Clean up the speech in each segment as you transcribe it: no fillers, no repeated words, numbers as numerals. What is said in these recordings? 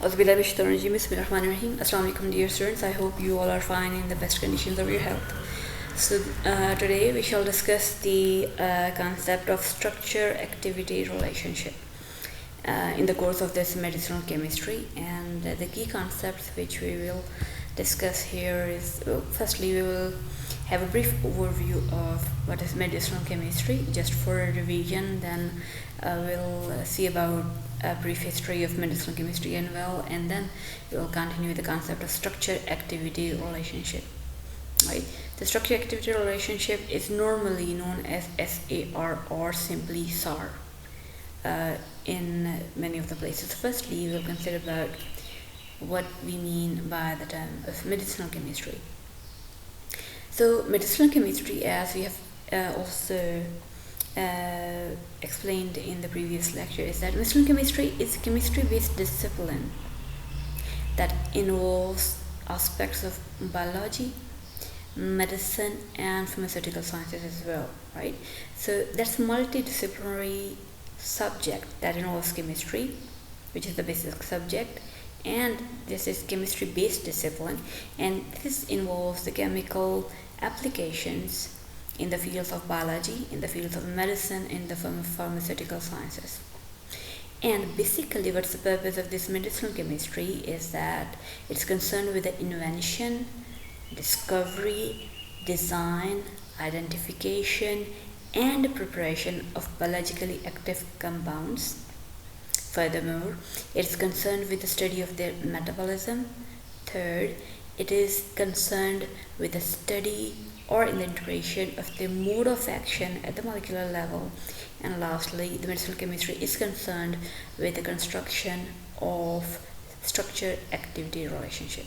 Bismillahirrahmanirrahim. Assalamu alaikum, dear students. I hope you all are fine in the best conditions of your health. So today we shall discuss the concept of structure-activity relationship in the course of this medicinal chemistry, and the key concepts which we will discuss here is, firstly we will have a brief overview of what is medicinal chemistry just for a revision. Then we'll see about a brief history of medicinal chemistry and then we will continue with the concept of structure-activity relationship. Right, the structure-activity relationship is normally known as SAR or simply SAR in many of the places. Firstly, we will consider about what we mean by the term of medicinal chemistry. So medicinal chemistry, as we have also explained in the previous lecture, is that medicinal chemistry is a chemistry-based discipline that involves aspects of biology, medicine, and pharmaceutical sciences as well, right? So that's a multidisciplinary subject that involves chemistry, which is the basic subject, and this is chemistry-based discipline, and this involves the chemical applications in the fields of biology, in the fields of medicine, in the pharmaceutical sciences. And basically what's the purpose of this medicinal chemistry is that it's concerned with the invention, discovery, design, identification, and preparation of biologically active compounds. Furthermore, it's concerned with the study of their metabolism. Third, it is concerned with the study or integration of their mode of action at the molecular level. And lastly, the medicinal chemistry is concerned with the construction of structure-activity relationship.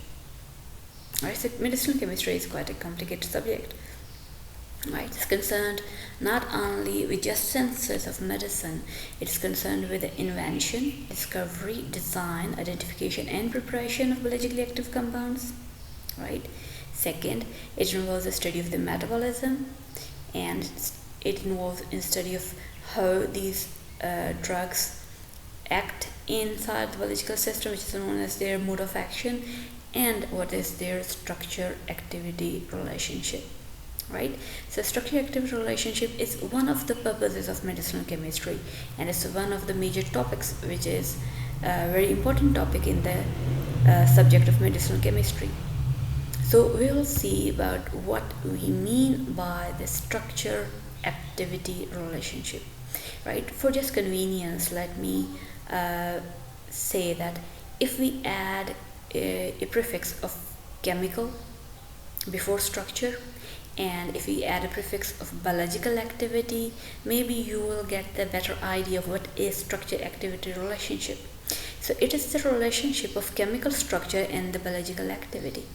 Alright, so medicinal chemistry is quite a complicated subject. Right, it's concerned not only with just senses of medicine, it's concerned with the invention, discovery, design, identification, and preparation of biologically active compounds. Right. Second, it involves the study of the metabolism, and it involves in study of how these drugs act inside the biological system, which is known as their mode of action, and what is their structure-activity relationship. Right, so structure-activity relationship is one of the purposes of medicinal chemistry, and it's one of the major topics, which is a very important topic in the subject of medicinal chemistry. So we will see about what we mean by the structure-activity relationship. Right, for just convenience, let me say that if we add a prefix of chemical before structure, and if we add a prefix of biological activity, maybe you will get the better idea of what is structure-activity relationship. So it is the relationship of chemical structure and the biological activity.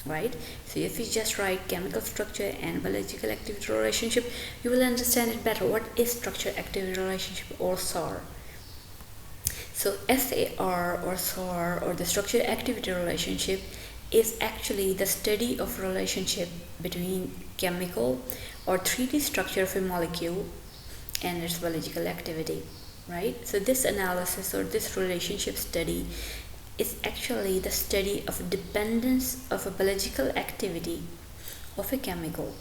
Right? So if you just write chemical structure and biological activity relationship, you will understand it better. What is structure-activity relationship, or SAR? So SAR or SAR, or the structure-activity relationship, is actually the study of relationship between chemical or 3D structure of a molecule and its biological activity. Right? So this analysis or this relationship study is actually the study of dependence of a biological activity of a chemical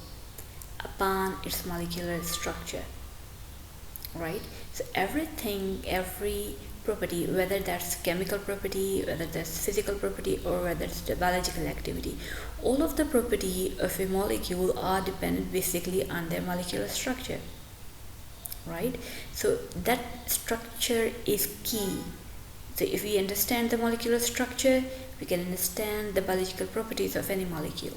upon its molecular structure. Right? So every property, whether that's chemical property, whether that's physical property, or whether it's the biological activity, all of the property of a molecule are dependent basically on their molecular structure. Right? So that structure is key. So if we understand the molecular structure, we can understand the biological properties of any molecule.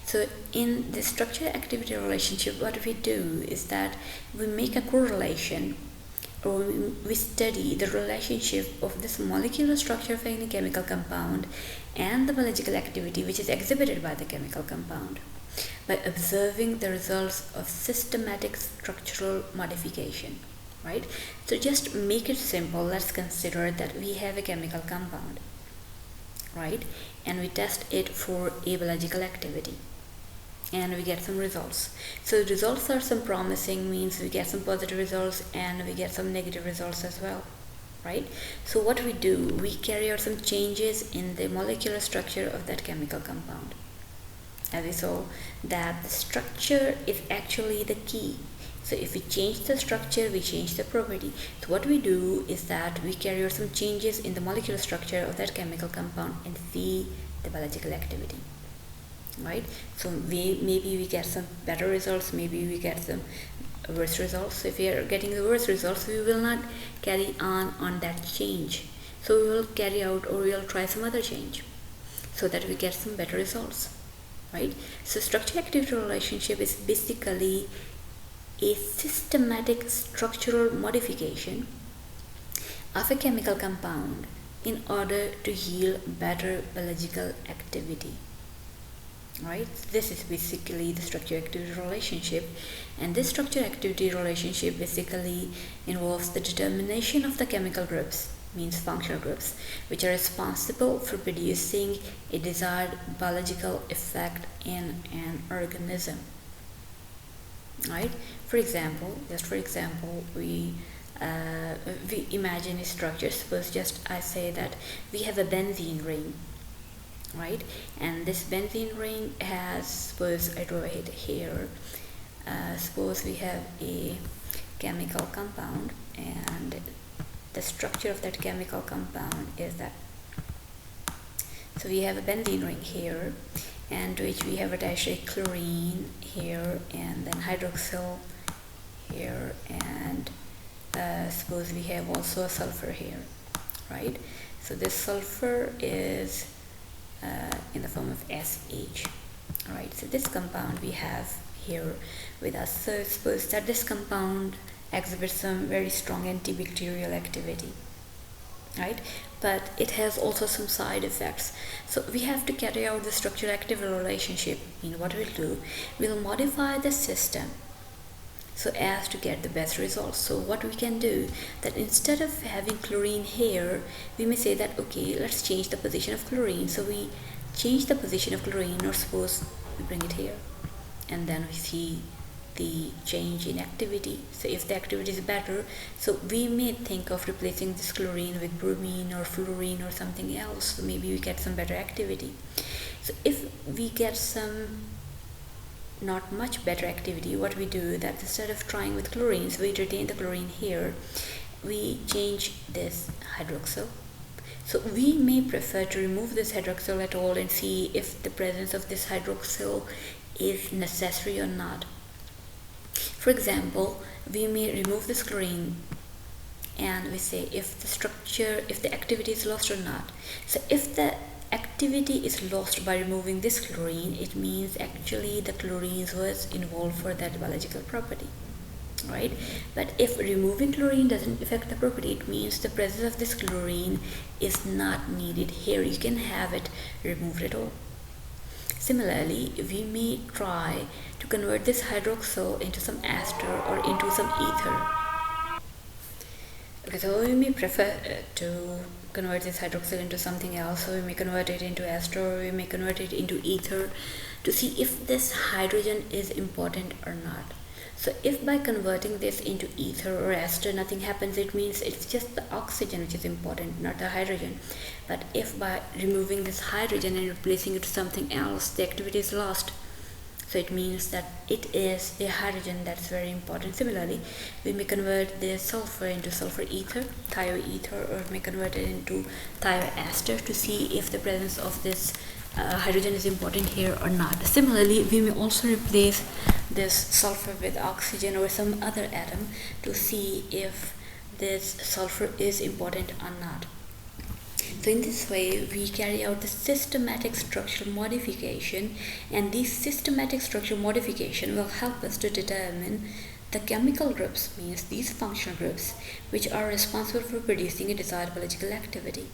So in the structure-activity relationship, what we do is that we make a correlation, or we study the relationship of this molecular structure of any chemical compound and the biological activity which is exhibited by the chemical compound by observing the results of systematic structural modification. Right? So just make it simple. Let's consider that we have a chemical compound, right? And we test it for a biological activity, and we get some results. So the results are some promising, means we get some positive results and we get some negative results as well. right? So what we do, we carry out some changes in the molecular structure of that chemical compound. As we saw, that the structure is actually the key. So if we change the structure, we change the property. So what we do is that we carry out some changes in the molecular structure of that chemical compound and see the biological activity, right? So maybe we get some better results, maybe we get some worse results. So if we are getting the worst results, we will not carry on that change. So we will carry out, or we will try some other change so that we get some better results, right? So structure activity relationship is basically a systematic structural modification of a chemical compound in order to yield better biological activity, right? This is basically the structure activity relationship, and this structure activity relationship basically involves the determination of the chemical groups, means functional groups, which are responsible for producing a desired biological effect in an organism, right? For example, we imagine a structure. Suppose just I say that we have a benzene ring, right? And this benzene ring has, suppose I draw it here, suppose we have a chemical compound, and the structure of that chemical compound is that. So we have a benzene ring here, and to which we have attached a chlorine here, and then hydroxyl here, and suppose we have also a sulfur here, right? So this sulfur is in the form of SH, right? So this compound we have here with us. So suppose that this compound exhibits some very strong antibacterial activity, right? But it has also some side effects. So we have to carry out the structure activity relationship. What we'll do, we'll modify the system so as to get the best results. So what we can do, that instead of having chlorine here, we may say that, okay, let's change the position of chlorine. So we change the position of chlorine, or suppose we bring it here, and then we see the change in activity. So if the activity is better, so we may think of replacing this chlorine with bromine or fluorine or something else. So maybe we get some better activity. So if we get some not much better activity, what we do, that instead of trying with chlorine, so we retain the chlorine here, we change this hydroxyl. So we may prefer to remove this hydroxyl at all and see if the presence of this hydroxyl is necessary or not. For example, we may remove this chlorine and we say if the activity is lost or not. So if the activity is lost by removing this chlorine, it means actually the chlorine was involved for that biological property, right? But if removing chlorine doesn't affect the property, it means the presence of this chlorine is not needed here. You can have it removed at all. Similarly, we may try to convert this hydroxyl into some ester or into some ether. Okay, so we may prefer to convert this hydroxyl into something else. So we may convert it into ester, or we may convert it into ether to see if this hydrogen is important or not. So if by converting this into ether or ester nothing happens, it means it's just the oxygen which is important, not the hydrogen. But if by removing this hydrogen and replacing it with something else, the activity is lost, so it means that it is the hydrogen that's very important. Similarly, we may convert the sulfur into sulfur ether, thioether, or may convert it into thioester to see if the presence of this hydrogen is important here or not. Similarly, we may also replace this sulfur with oxygen or some other atom to see if this sulfur is important or not. So in this way, we carry out the systematic structural modification, and this systematic structural modification will help us to determine the chemical groups, means these functional groups, which are responsible for producing a desired biological activity.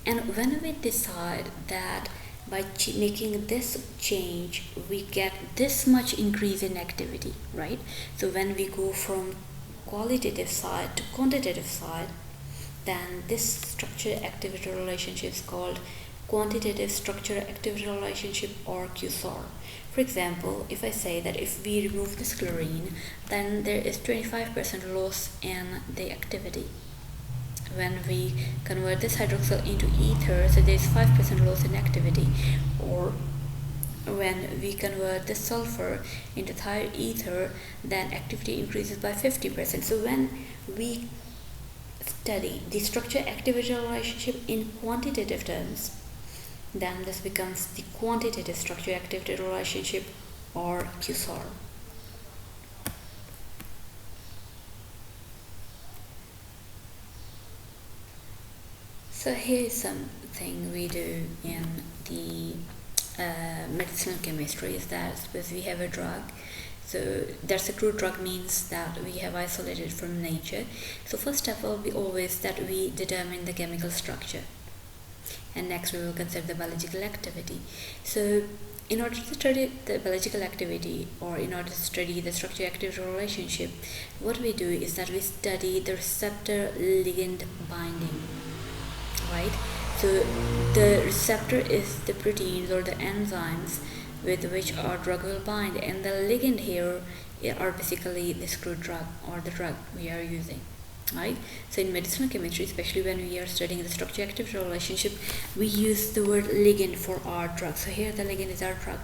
And when we decide that by making this change, we get this much increase in activity, right? So when we go from qualitative side to quantitative side, then this structure activity relationship is called quantitative structure activity relationship, or QSAR. For example, if I say that if we remove this chlorine, then there is 25% loss in the activity, when we convert this hydroxyl into ether, so there is 5% loss in activity. Or when we convert the sulfur into ether, then activity increases by 50%. So when we study the structure-activity relationship in quantitative terms, then this becomes the quantitative structure-activity relationship, or QSAR. So here is something we do in the medicinal chemistry, is that suppose we have a drug. So that's a crude drug, means that we have isolated from nature. So first step will be always that we determine the chemical structure, and next we will consider the biological activity. So in order to study the biological activity, or in order to study the structure-activity relationship, what we do is that we study the receptor-ligand binding, right? So the receptor is the proteins or the enzymes with which our drug will bind, and the ligand here are basically this crude drug or the drug we are using, right? So in medicinal chemistry, especially when we are studying the structure-activity relationship, we use the word ligand for our drug. So here the ligand is our drug.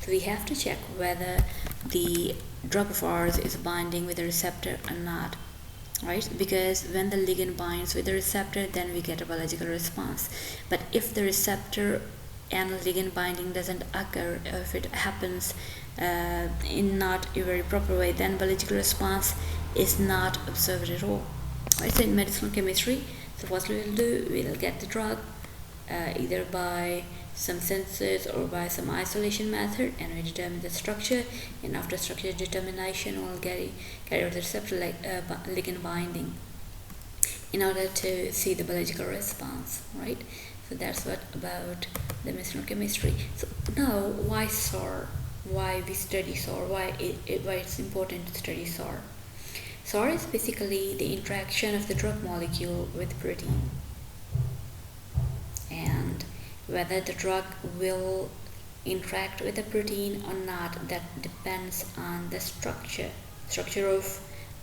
So we have to check whether the drug of ours is binding with the receptor or not, right? Because when the ligand binds with the receptor, then we get a biological response. But if the receptor and ligand binding doesn't occur, if it happens in not a very proper way, then biological response is not observed at all, right? So in medicinal chemistry, so what we will do, we'll get the drug either by some synthesis or by some isolation method, and we determine the structure, and after structure determination we'll carry out the receptor ligand binding in order to see the biological response, right? So that's what about the medicinal chemistry. So now, why SAR? Why we study SAR? Why it's important to study SAR? SAR is basically the interaction of the drug molecule with protein, and whether the drug will interact with the protein or not, that depends on the structure of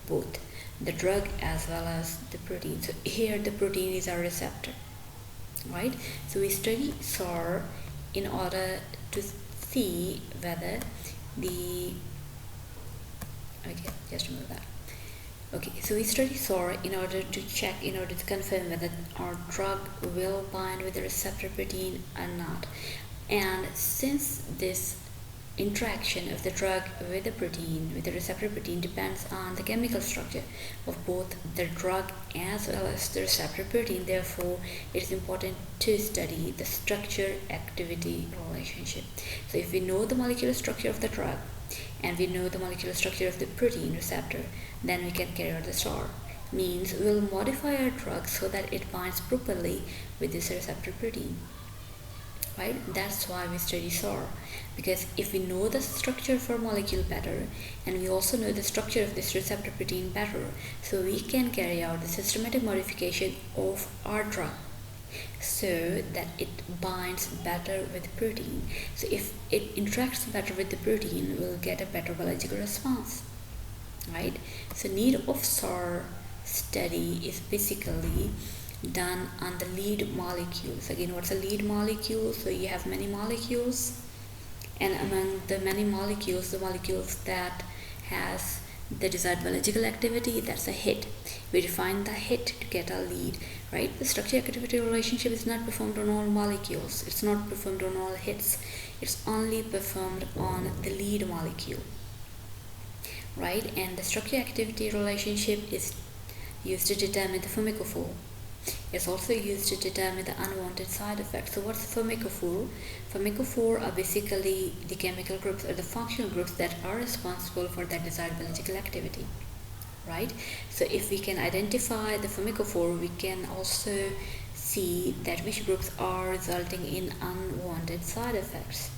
both the drug as well as the protein. So here the protein is our receptor, right? So we study SAR in order to see whether the just remove that. So we study SAR in order to confirm whether our drug will bind with the receptor protein or not. And since this interaction of the drug with the receptor protein depends on the chemical structure of both the drug as well as the receptor protein, therefore it is important to study the structure-activity relationship. So if we know the molecular structure of the drug and we know the molecular structure of the protein receptor, then we can carry out the SAR. Means we will modify our drug so that it binds properly with this receptor protein, right? That's why we study SAR, because if we know the structure of our molecule better, and we also know the structure of this receptor protein better, so we can carry out the systematic modification of our drug so that it binds better with protein. So if it interacts better with the protein, we'll get a better biological response, right? So need of SAR study is basically done on the lead molecules. Again, what's a lead molecule? So you have many molecules, and among the many molecules, the molecules that has the desired biological activity, that's a hit. We define the hit to get a lead, right? The structure-activity relationship is not performed on all molecules. It's not performed on all hits. It's only performed on the lead molecule, right? And the structure-activity relationship is used to determine the pharmacophore. It's also used to determine the unwanted side effects. So what's pharmacophore? Pharmacophore are basically the chemical groups or the functional groups that are responsible for that desired biological activity, right? So if we can identify the pharmacophore, we can also see that which groups are resulting in unwanted side effects,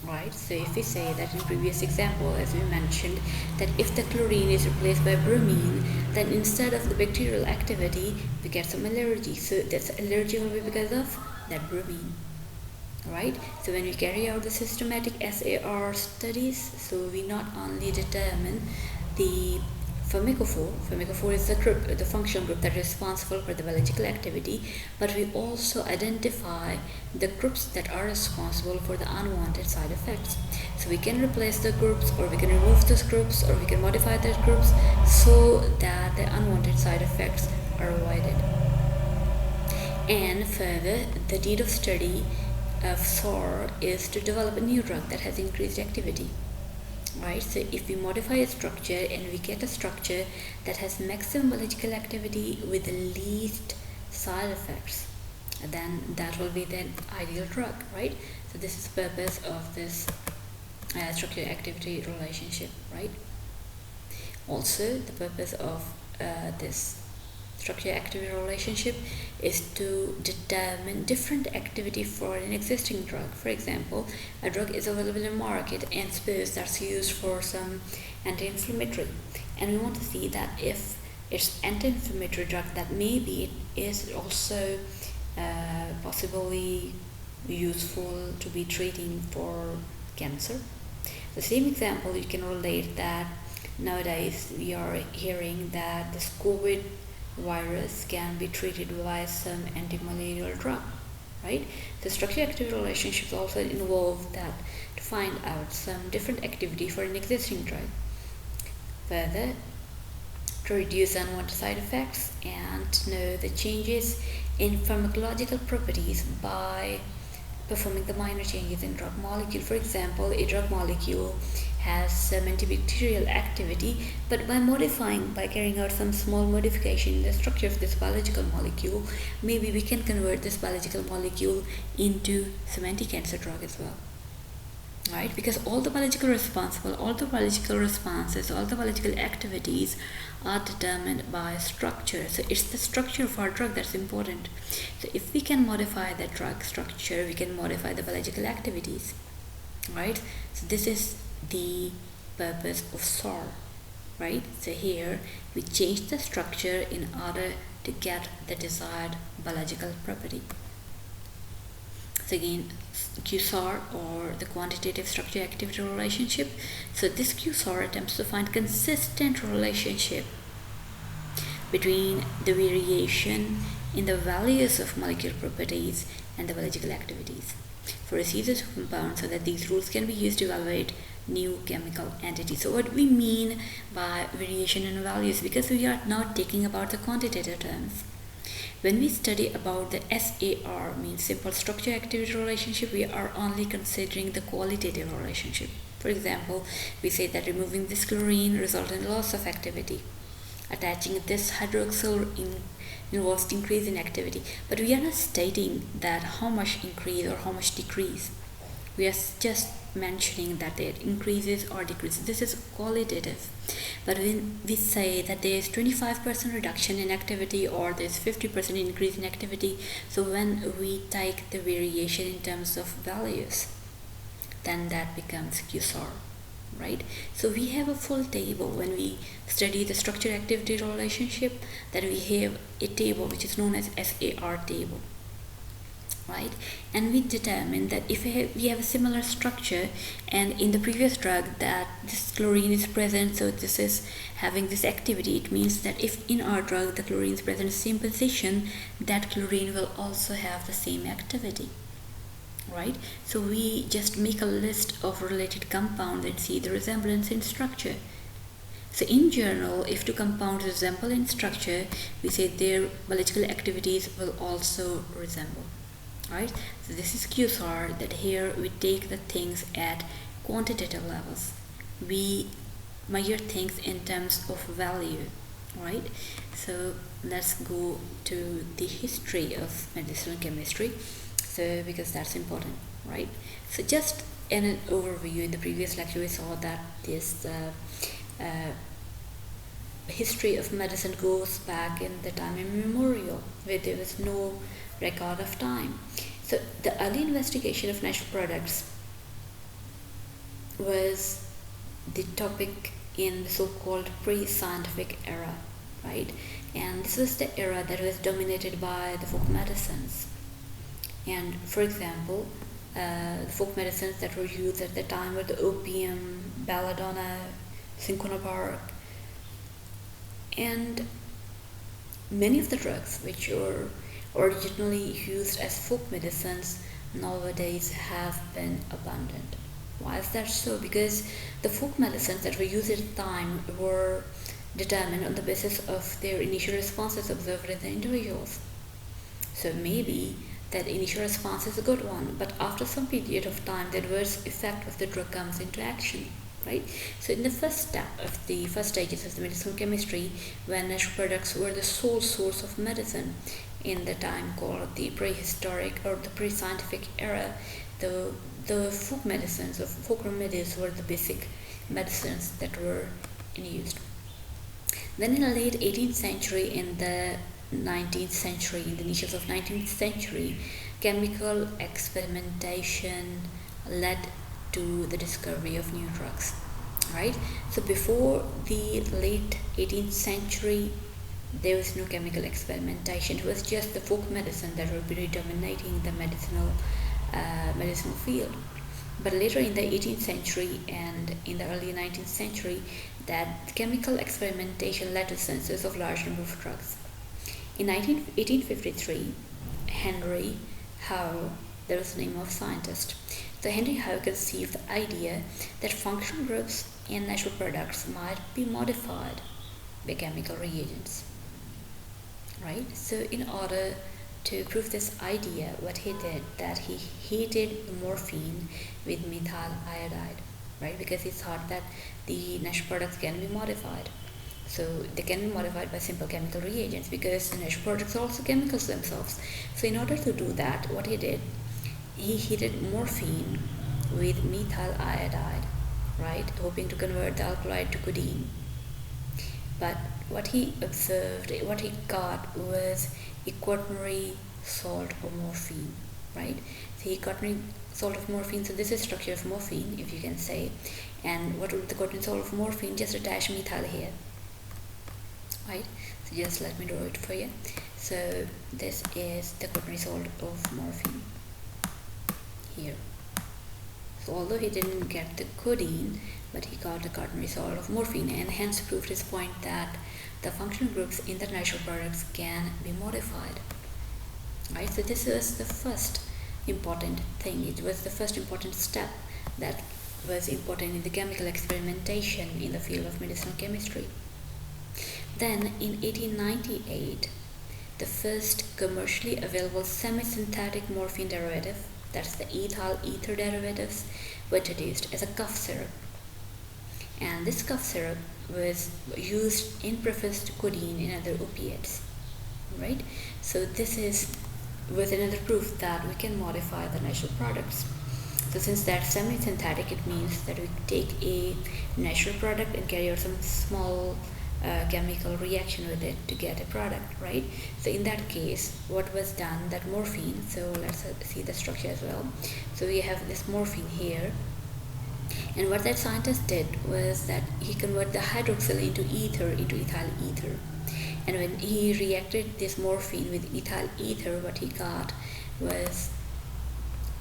right? So if we say that in previous example, as we mentioned, that if the chlorine is replaced by bromine, then instead of the bacterial activity, we get some allergy. So this allergy will be because of that bromine, right? So when we carry out the systematic SAR studies, so we not only determine the Pharmacophore is the functional group that is responsible for the biological activity, but we also identify the groups that are responsible for the unwanted side effects. So we can replace the groups, or we can remove those groups, or we can modify those groups so that the unwanted side effects are avoided. And further, the need of study of SOR is to develop a new drug that has increased activity. Right, so if we modify a structure and we get a structure that has maximum biological activity with the least side effects, then that will be the ideal drug, right? So this is the purpose of this structure activity relationship, right? Also, the purpose of this structure activity relationship is to determine different activity for an existing drug. For example, a drug is available in the market and suppose that's used for some anti-inflammatory, and we want to see that if it's anti-inflammatory drug, that maybe it is also possibly useful to be treating for cancer. The same example you can relate that nowadays we are hearing that this COVID virus can be treated by some anti-malarial drug, right? The structure activity relationships also involve that to find out some different activity for an existing drug. Further, to reduce unwanted side effects and to know the changes in pharmacological properties by performing the minor changes in drug molecule. For example, a drug molecule has some antibacterial activity, but by carrying out some small modification in the structure of this biological molecule, maybe we can convert this biological molecule into some anti-cancer drug as well, right? Because all the biological responses, all the biological activities are determined by structure. So it's the structure of our drug that's important. So if we can modify the drug structure, we can modify the biological activities, right? So this is the purpose of SOR, right? So here we change the structure in order to get the desired biological property. So again, QSOR, or the quantitative structure activity relationship. So this QSOR attempts to find consistent relationship between the variation in the values of molecular properties and the biological activities for a series of compounds, so that these rules can be used to evaluate new chemical entities. So what we mean by variation in values, because we are now taking about the quantitative terms. When we study about the SAR, means simple structure activity relationship, we are only considering the qualitative relationship. For example, we say that removing this chlorine results in loss of activity. Attaching this hydroxyl involves increase in activity, but we are not stating that how much increase or how much decrease. We are just mentioning that it increases or decreases. This is qualitative. But when we say that there is 25% reduction in activity or there is 50% increase in activity, so when we take the variation in terms of values, then that becomes QSOR, right? So we have a full table when we study the structure activity relationship, that we have a table which is known as SAR table, right? And we determine that if we have a similar structure, and in the previous drug that this chlorine is present, so this is having this activity, it means that if in our drug the chlorine is present in the same position, that chlorine will also have the same activity, right? So we just make a list of related compounds and see the resemblance in structure. So in general, if two compounds resemble in structure, we say their biological activities will also resemble, right? So this is QSAR, that here we take the things at quantitative levels. We measure things in terms of value, right? So let's go to the history of medicinal chemistry, so because that's important, right? So just in an overview, in the previous lecture we saw that this history of medicine goes back in the time immemorial, where there was no record of time. So the early investigation of natural products was the topic in the so-called pre-scientific era, right? And this was the era that was dominated by the folk medicines. And for example, the folk medicines that were used at the time were the opium, belladonna, cinchona bark, And many of the drugs which were originally used as folk medicines nowadays have been abandoned. Why is that so? Because the folk medicines that were used at the time were determined on the basis of their initial responses observed in the individuals. So maybe that initial response is a good one, but after some period of time, the adverse effect of the drug comes into action, right? So in the first step of the first stages of the medicinal chemistry, when natural products were the sole source of medicine in the time called the prehistoric or the pre-scientific era, the folk medicines or folk remedies were the basic medicines that were in use. Then in the late 18th century, in the 19th century, in the niches of 19th century, chemical experimentation led to the discovery of new drugs, right? So before the late 18th century, there was no chemical experimentation. It was just the folk medicine that would be dominating the medicinal field. But later in the 18th century and in the early 19th century, that chemical experimentation led to the synthesis of large number of drugs. In 1853, Henry Howe, that was the name of a scientist. So Henry Howe conceived the idea that functional groups in natural products might be modified by chemical reagents, right? So in order to prove this idea, what he did, that he heated the morphine with methyl iodide, right? Because he thought that the natural products can be modified. So they can be modified by simple chemical reagents, because the natural products are also chemicals themselves. So in order to do that, what he did, he heated morphine with methyl iodide, right, hoping to convert the alkaloid to codeine. But what he observed, what he got was a quaternary salt of morphine, right? So he quaternary salt of morphine, so this is structure of morphine, if you can say. And what would the quaternary salt of morphine? Just attach methyl here, right? So just let me draw it for you. So this is the quaternary salt of morphine here. So although he didn't get the codeine, but he got the quaternary salt of morphine, and hence proved his point that the functional groups in the natural products can be modified, right? So this was the first important thing. It was the first important step that was important in the chemical experimentation in the field of medicinal chemistry. Then in 1898, the first commercially available semisynthetic morphine derivative, that's the ethyl ether derivatives, were introduced as a cough syrup. And this cough syrup was used in preference to codeine and other opiates, right? So this was another proof that we can modify the natural products. So since that's semi-synthetic, it means that we take a natural product and carry out some small chemical reaction with it to get a product, right? So in that case, what was done, that morphine, so let's see the structure as well. So we have this morphine here, and what that scientist did was that he converted the hydroxyl into ether, into ethyl ether. And when he reacted this morphine with ethyl ether, what he got was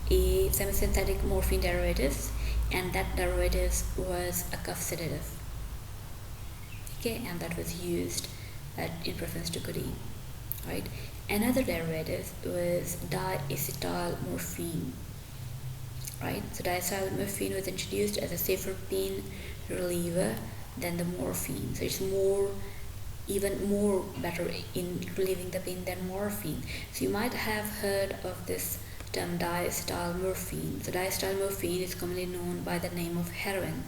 a semisynthetic morphine derivatives, and that derivatives was a cough sedative. Okay, and that was used in preference to codeine, right? Another derivative was diacetylmorphine, right? So diacetylmorphine was introduced as a safer pain reliever than the morphine. So it's even more better in relieving the pain than morphine. So you might have heard of this term diacetylmorphine. So diacetylmorphine is commonly known by the name of heroin,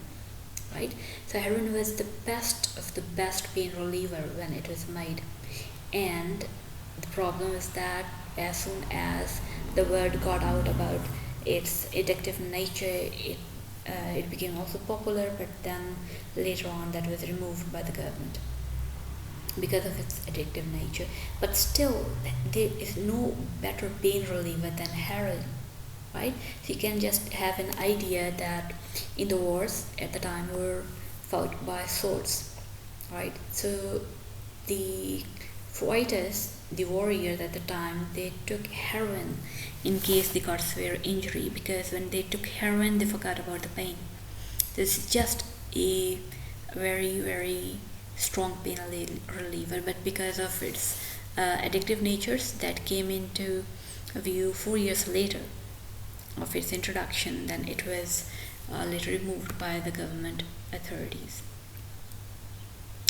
right? So heroin was the best of the best pain reliever when it was made. And the problem is that as soon as the word got out about its addictive nature, it became also popular, but then later on that was removed by the government because of its addictive nature. But still, there is no better pain reliever than heroin, right? So you can just have an idea that in the wars at the time were fought by swords, right? So the fighters, the warriors at the time, they took heroin in case they got severe injury, because when they took heroin, they forgot about the pain. This is just a very, very strong pain reliever, but because of its addictive natures that came into view 4 years later of its introduction, then it was later removed by the government authorities.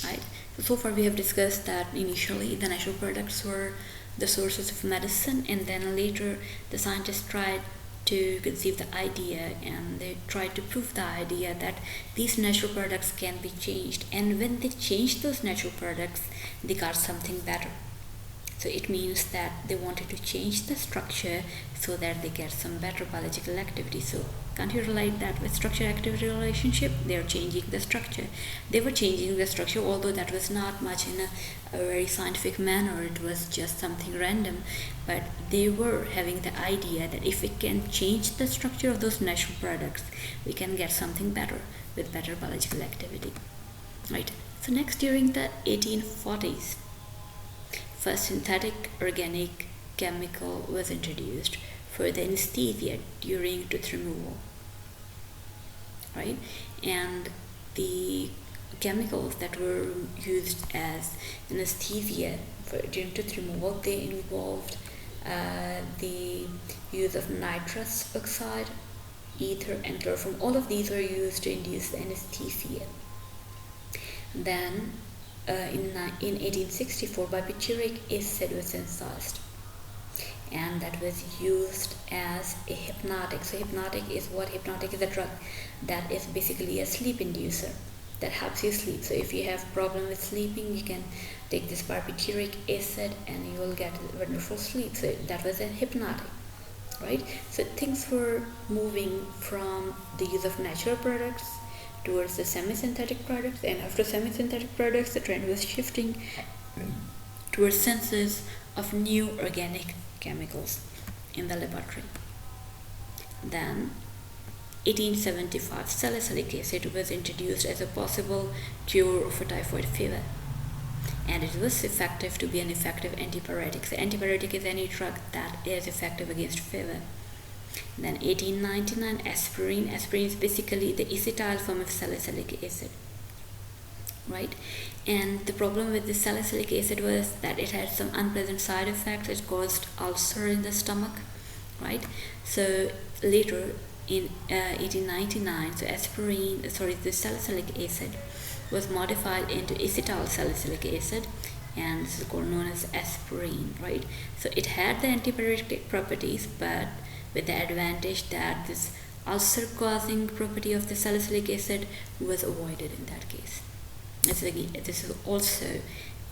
Right? So far we have discussed that initially the natural products were the sources of medicine, and then later the scientists tried to conceive the idea, and they tried to prove the idea that these natural products can be changed, and when they changed those natural products they got something better. So it means that they wanted to change the structure so that they get some better biological activity. So can't you relate that with structure-activity relationship? They are changing the structure. They were changing the structure, although that was not much in a very scientific manner. It was just something random. But they were having the idea that if we can change the structure of those natural products, we can get something better with better biological activity. Right. So next, during the 1840s, first synthetic organic chemical was introduced for the anesthesia during tooth removal, right? And the chemicals that were used as anesthesia during tooth removal, they involved the use of nitrous oxide, ether, and chloroform. All of these were used to induce the anesthesia. Then in 1864, barbituric acid was synthesized, and that was used as a hypnotic. So hypnotic is a drug that is basically a sleep inducer that helps you sleep. So if you have problem with sleeping, you can take this barbituric acid and you will get wonderful sleep. So that was a hypnotic, right? So things were moving from the use of natural products towards the semisynthetic products, and after semisynthetic products the trend was shifting towards synthesis of new organic chemicals in the laboratory. Then 1875, salicylic acid was introduced as a possible cure for typhoid fever, and it was effective to be an effective antipyretic. So antipyretic is any drug that is effective against fever. Then 1899, aspirin. Aspirin is basically the acetyl form of salicylic acid, right? And the problem with the salicylic acid was that it had some unpleasant side effects. It caused ulcer in the stomach, right? So later in 1899, so the salicylic acid was modified into acetyl salicylic acid, and this is called known as aspirin, right? So it had the antipyretic properties, but with the advantage that this ulcer causing property of the salicylic acid was avoided in that case. This is also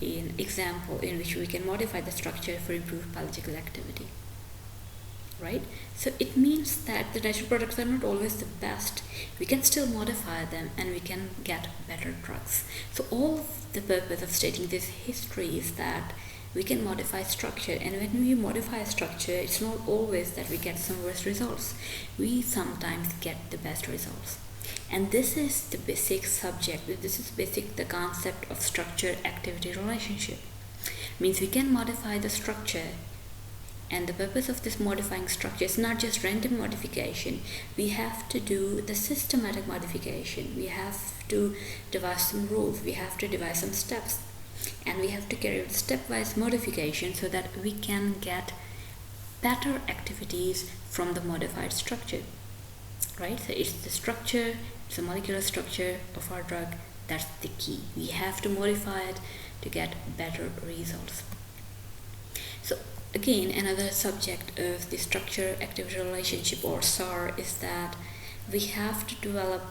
an example in which we can modify the structure for improved biological activity, right? So it means that the natural products are not always the best. We can still modify them and we can get better drugs. So all of the purpose of stating this history is that we can modify structure, and when we modify structure, it's not always that we get some worse results. We sometimes get the best results. And this is the basic subject, the concept of structure-activity relationship. Means we can modify the structure, and the purpose of this modifying structure is not just random modification. We have to do the systematic modification. We have to devise some rules. We have to devise some steps. And we have to carry out stepwise modification so that we can get better activities from the modified structure, right? So it's the structure, it's the molecular structure of our drug, that's the key. We have to modify it to get better results. So again, another subject of the structure-activity relationship, or SAR, is that we have to develop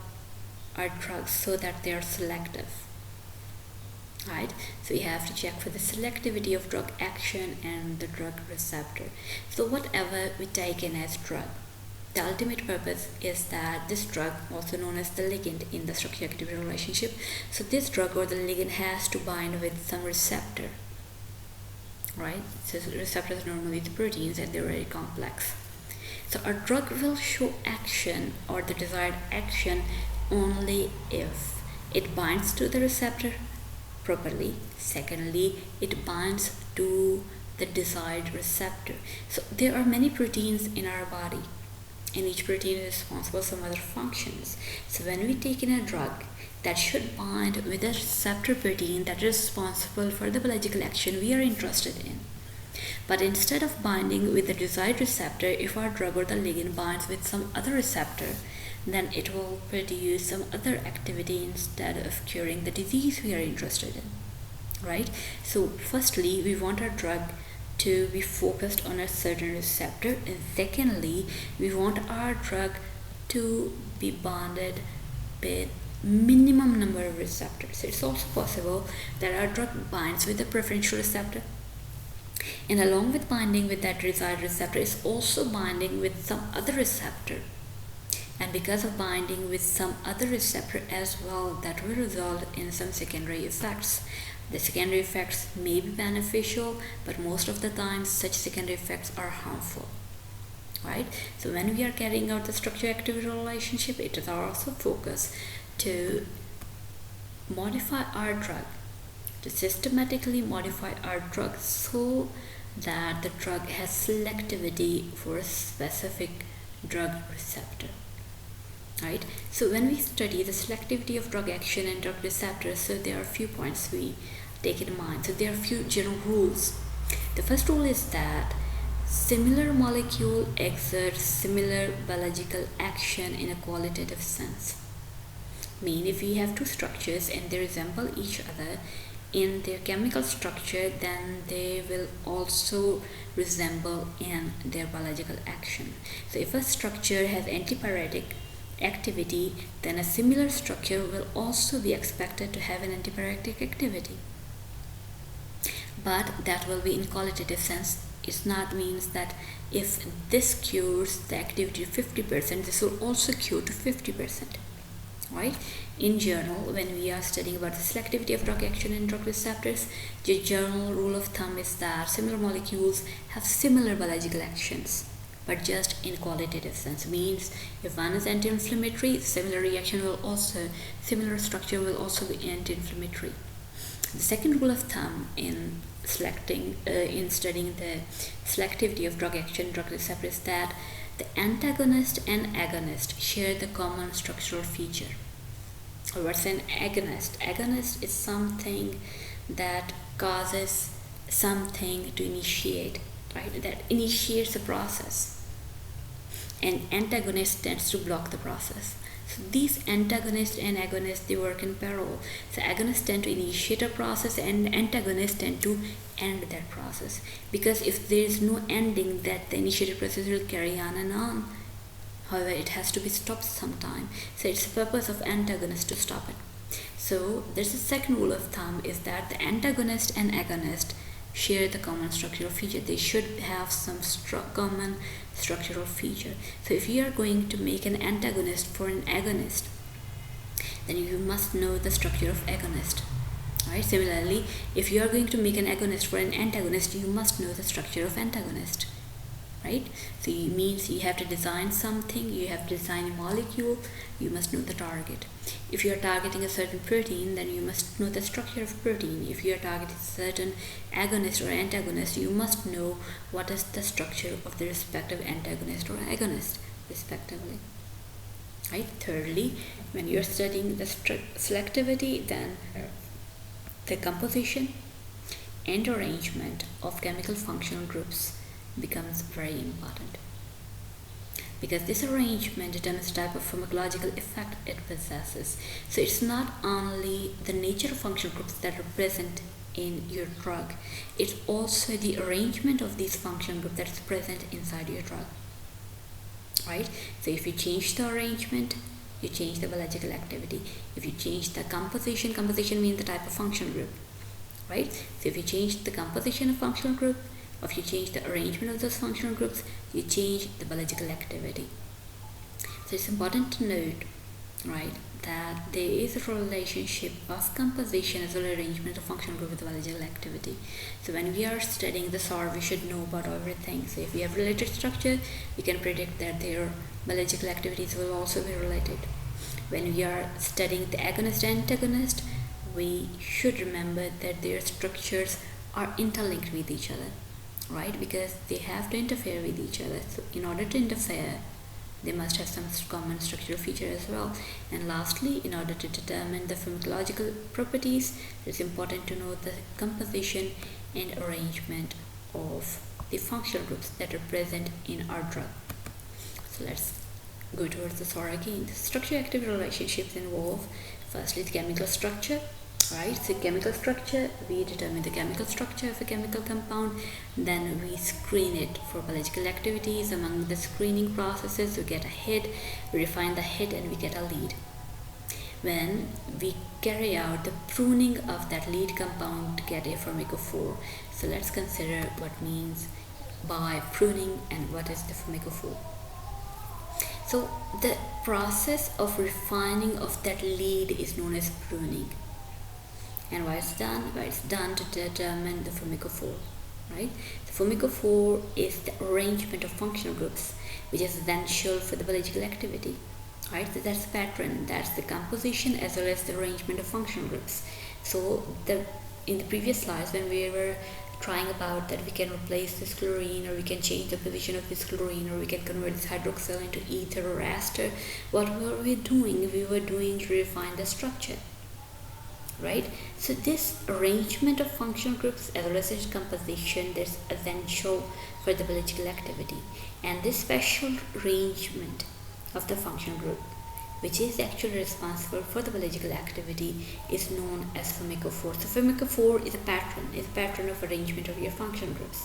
our drugs so that they are selective. Right? So we have to check for the selectivity of drug action and the drug receptor. So whatever we take in as drug, the ultimate purpose is that this drug, also known as the ligand in the structure-activity relationship, so this drug or the ligand has to bind with some receptor, right? So receptors are normally the proteins and they're very complex. So our drug will show action or the desired action only if it binds to the receptor properly. Secondly, it binds to the desired receptor. So there are many proteins in our body, and each protein is responsible for some other functions. So when we take in a drug that should bind with a receptor protein that is responsible for the biological action we are interested in, but instead of binding with the desired receptor, if our drug or the ligand binds with some other receptor, then it will produce some other activity instead of curing the disease we are interested in, right? So firstly, we want our drug to be focused on a certain receptor, and secondly, we want our drug to be bonded with minimum number of receptors. It's also possible that our drug binds with a preferential receptor, and along with binding with that desired receptor is also binding with some other receptor, and because of binding with some other receptor as well, that will result in some secondary effects. The secondary effects may be beneficial, but most of the time such secondary effects are harmful, right? So when we are carrying out the structure-activity relationship, it is our also focus to modify our drug, to systematically modify our drug so that the drug has selectivity for a specific drug receptor, right? So when we study the selectivity of drug action and drug receptors, so there are a few points we take in mind. So there are a few general rules. The first rule is that similar molecule exerts similar biological action in a qualitative sense. Mean if we have two structures and they resemble each other in their chemical structure, then they will also resemble in their biological action. So if a structure has antipyretic activity, then a similar structure will also be expected to have an antipyretic activity. But that will be in qualitative sense. It not means that if this cures the activity to 50%, this will also cure to 50%, right? In general, when we are studying about the selectivity of drug action and drug receptors, the general rule of thumb is that similar molecules have similar biological actions, but just in qualitative sense. Means if one is anti-inflammatory, similar reaction will also, similar structure will also be anti-inflammatory. The second rule of thumb in studying the selectivity of drug action, drug receptor is that the antagonist and agonist share the common structural feature. What's an agonist? Agonist is something that causes something to initiate, right? That initiates a process. And antagonist tends to block the process. So these antagonists and agonists, they work in parallel. So agonists tend to initiate a process and antagonists tend to end that process. Because if there is no ending, that the initiated process will carry on and on. However, it has to be stopped sometime. So it's the purpose of antagonist to stop it. So there's a second rule of thumb is that the antagonist and agonist share the common structural feature. They should have some common structural feature. So if you are going to make an antagonist for an agonist, then you must know the structure of agonist, right? Similarly, if you are going to make an agonist for an antagonist, you must know the structure of antagonist, right? So it means you have to design something, you have to design a molecule, you must know the target. If you are targeting a certain protein, then you must know the structure of protein. If you are targeting a certain agonist or antagonist, you must know what is the structure of the respective antagonist or agonist respectively, right? Thirdly, when you are studying the selectivity, then the composition and arrangement of chemical functional groups becomes very important, because this arrangement determines the type of pharmacological effect it possesses. So it's not only the nature of functional groups that are present in your drug, it's also the arrangement of these functional groups that is present inside your drug, right? So if you change the arrangement, you change the biological activity. If you change the composition means the type of functional group, right? So if you change the composition of functional group, or if you change the arrangement of those functional groups, you change the biological activity. So it's important to note, right, that there is a relationship of composition as well as arrangement of functional group with biological activity. So when we are studying the SAR, we should know about everything. So if we have related structure, we can predict that their biological activities will also be related. When we are studying the agonist and antagonist, we should remember that their structures are interlinked with each other, right? Because they have to interfere with each other. So in order to interfere, They must have some common structural feature as well. And lastly, in order to determine the pharmacological properties, it's important to know the composition and arrangement of the functional groups that are present in our drug. So let's go towards the SOR again. The structure-activity relationships involve firstly the chemical structure. Right, so chemical structure, we determine the chemical structure of a chemical compound, then we screen it for biological activities. Among the screening processes, we get a head, we refine the head, and we get a lead. When we carry out the pruning of that lead compound to get a pharmacophore. So let's consider what means by pruning and what is the pharmacophore. So the process of refining of that lead is known as pruning. And why it's done? Why it's done to determine the pharmacophore, right? The pharmacophore is the arrangement of functional groups, which is essential for the biological activity, right? So that's the pattern, that's the composition as well as the arrangement of functional groups. So in the previous slides, when we were trying about that we can replace this chlorine, or we can change the position of this chlorine, or we can convert this hydroxyl into ether or ester, what were we doing? We were doing to refine the structure. Right, so this arrangement of functional groups as well as its composition is essential for the biological activity, and this special arrangement of the functional group, which is actually responsible for the biological activity, is known as pharmacophore. So pharmacophore is a pattern of arrangement of your functional groups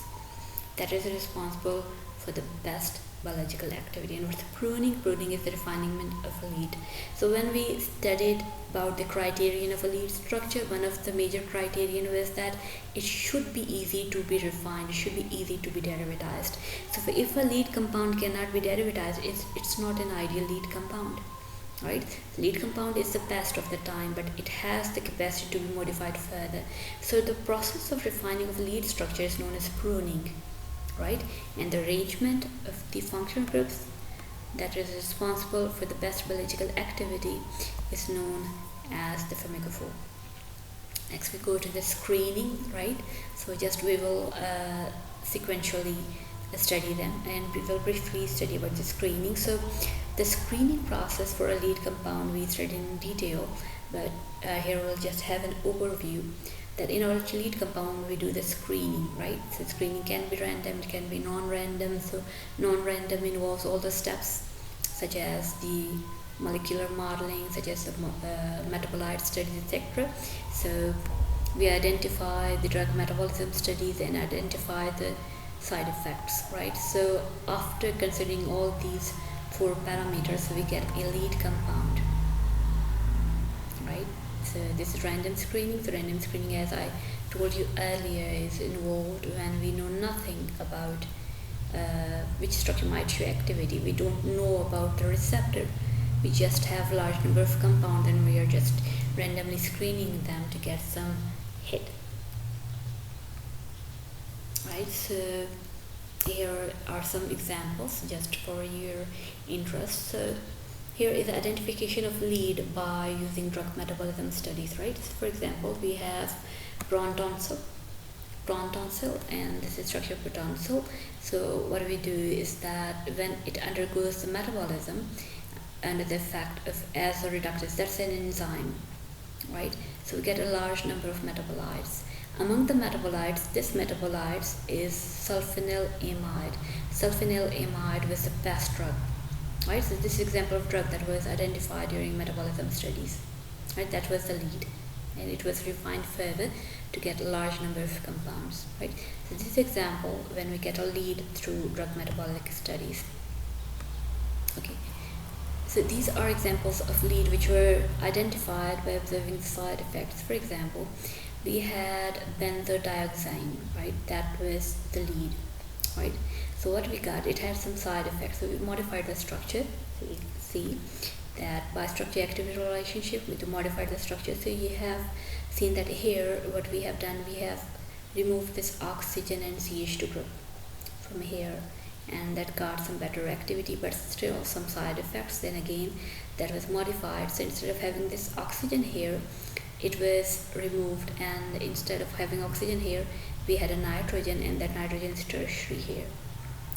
that is responsible for the best biological activity. And what's pruning? Pruning is the refinement of a lead. So when we studied about the criterion of a lead structure, one of the major criterion was that it should be easy to be refined, it should be easy to be derivatized. So if a lead compound cannot be derivatized, it's not an ideal lead compound, right? Lead compound is the best of the time, but it has the capacity to be modified further. So the process of refining of lead structure is known as pruning, right? And the arrangement of the functional groups that is responsible for the best biological activity is known as the pharmacophore. Next we go to the screening, right? So just we will sequentially study them, and we will briefly study about the screening. So the screening process for a lead compound we studied in detail, but here we'll just have an overview that in order to lead compound we do the screening, right? So screening can be random, it can be non-random. So non-random involves all the steps such as the molecular modeling, such as the metabolite studies, etc. So we identify the drug metabolism studies and identify the side effects, right? So after considering all these 4 parameters, we get a lead compound, right? So this is random screening. So random screening, as I told you earlier, is involved when we know nothing about which structure might show activity. We don't know about the receptor. We just have large number of compounds and we are just randomly screening them to get some hit. Right, so here are some examples just for your interest. So here is the identification of lead by using drug metabolism studies, right? So for example, we have protonsil, and this is structure of protonsil. So what we do is that when it undergoes the metabolism under the effect of azo reductase, that's an enzyme, right? So we get a large number of metabolites. Among the metabolites, this metabolite is sulfonylamide. Sulfonylamide was the best drug, right? So this is example of drug that was identified during metabolism studies, right? That was the lead, and it was refined further to get a large number of compounds, right? So this example when we get a lead through drug metabolic studies. Okay, so these are examples of lead which were identified by observing the side effects. For example, we had benzodiazepine, right? That was the lead, right? So what we got, it had some side effects. So we modified the structure. So you can see that by structure-activity relationship, we modified the structure. So you have seen that here, what we have done, we have removed this oxygen and CH2 group from here, and that got some better activity, but still some side effects. Then again, that was modified. So instead of having this oxygen here, it was removed, and instead of having oxygen here, we had a nitrogen, and that nitrogen is tertiary here,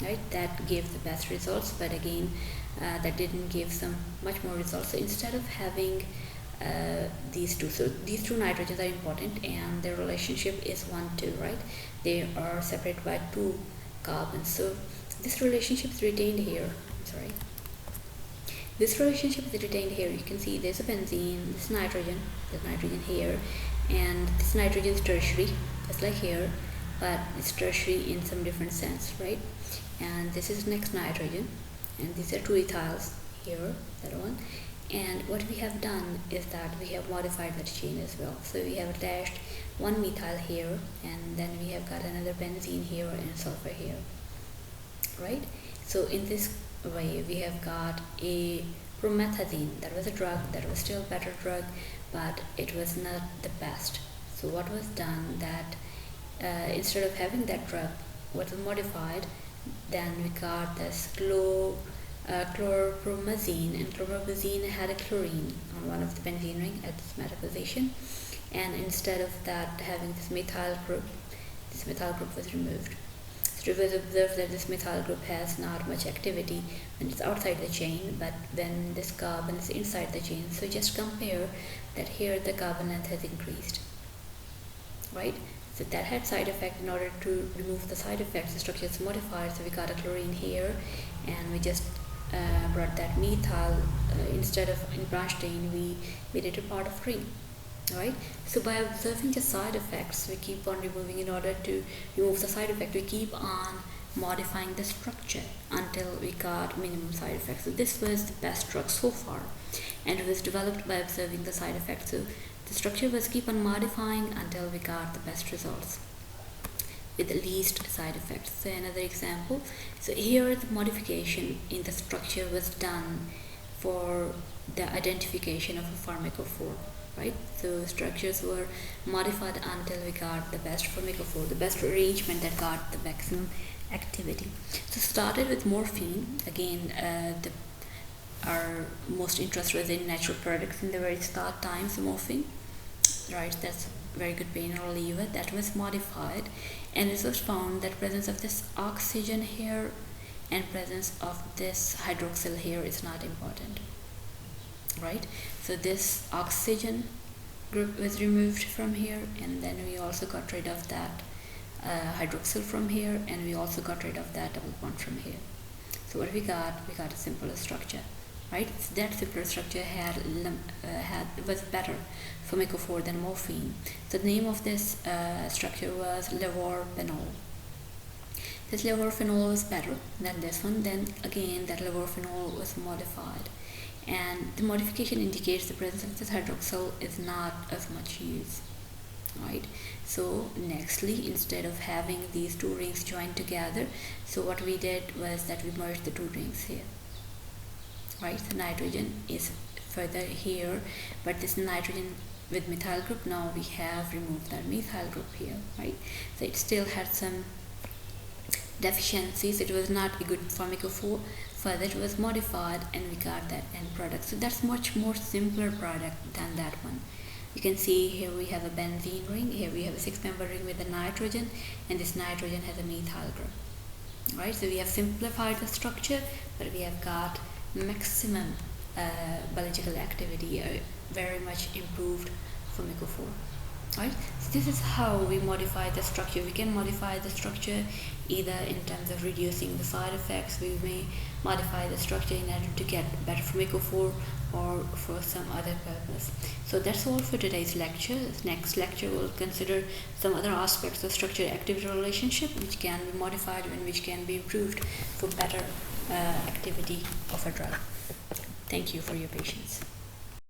right? That gave the best results, but again, that didn't give some much more results. So instead of having these two, so these two nitrogens are important, and their relationship is 1:2, right? They are separated by 2 carbons. So this relationship is retained here. This relationship is retained here. You can see there's a benzene, this nitrogen, there's nitrogen here, and this nitrogen is tertiary, just like here, but it's tertiary in some different sense, right? And this is next nitrogen, and these are 2 ethyls here, that one. And what we have done is that we have modified that chain as well. So we have attached 1 methyl here, and then we have got another benzene here and sulfur here, right? So in this way, we have got a promethazine. That was a drug, that was still a better drug, but it was not the best. So what was done, that instead of having that drug, what was modified, then we got this chlorpromazine, and chlorpromazine had a chlorine on one of the benzene ring at this meta position, and instead of that having this methyl group was removed. So it was observed that this methyl group has not much activity when it's outside the chain, but when this carbon is inside the chain. So just compare that here the carbon length has increased, right? So that had side effect. In order to remove the side effects, the structure is modified. So we got a chlorine here, and we just brought that methyl, instead of in branch chain, we made it a part of ring. Right? So by observing the side effects, we keep on removing. In order to remove the side effect, we keep on modifying the structure until we got minimum side effects. So this was the best drug so far, and it was developed by observing the side effects. So the structure was keep on modifying until we got the best results with the least side effects. So another example, so here the modification in the structure was done for the identification of a pharmacophore, right? So structures were modified until we got the best pharmacophore, the best arrangement that got the maximum activity. So started with morphine. Again, our most interest was in natural products in the very start time. So morphine, right? That's very good pain reliever. That was modified, and it was found that presence of this oxygen here and presence of this hydroxyl here is not important, right? So this oxygen group was removed from here, and then we also got rid of that hydroxyl from here, and we also got rid of that double bond from here. So what we got a simpler structure, right? So that simpler structure was better pharmacophore than morphine. So the name of this structure was levorphenol. This levorphenol was better than this one. Then again, that levorphenol was modified, and the modification indicates the presence of this hydroxyl is not as much used, right? So nextly, instead of having these 2 rings joined together, so what we did was that we merged the 2 rings here, right? The nitrogen is further here, but this nitrogen with methyl group, now we have removed that methyl group here, right? So it still had some deficiencies. It was not a good pharmacophore. Further, it was modified, and we got that end product. So that's much more simpler product than that one. You can see here we have a benzene ring, here we have a 6-member ring with a nitrogen, and this nitrogen has a methyl group, right? So we have simplified the structure, but we have got maximum biological activity, a very much improved pharmacophore, right? So this is how we modify the structure. We can modify the structure either in terms of reducing the side effects. We may modify the structure in order to get better pharmacophore, or for some other purpose. So that's all for today's lecture. Next lecture will consider some other aspects of structure-activity relationship, which can be modified and which can be improved for better activity of a drug. Thank you for your patience.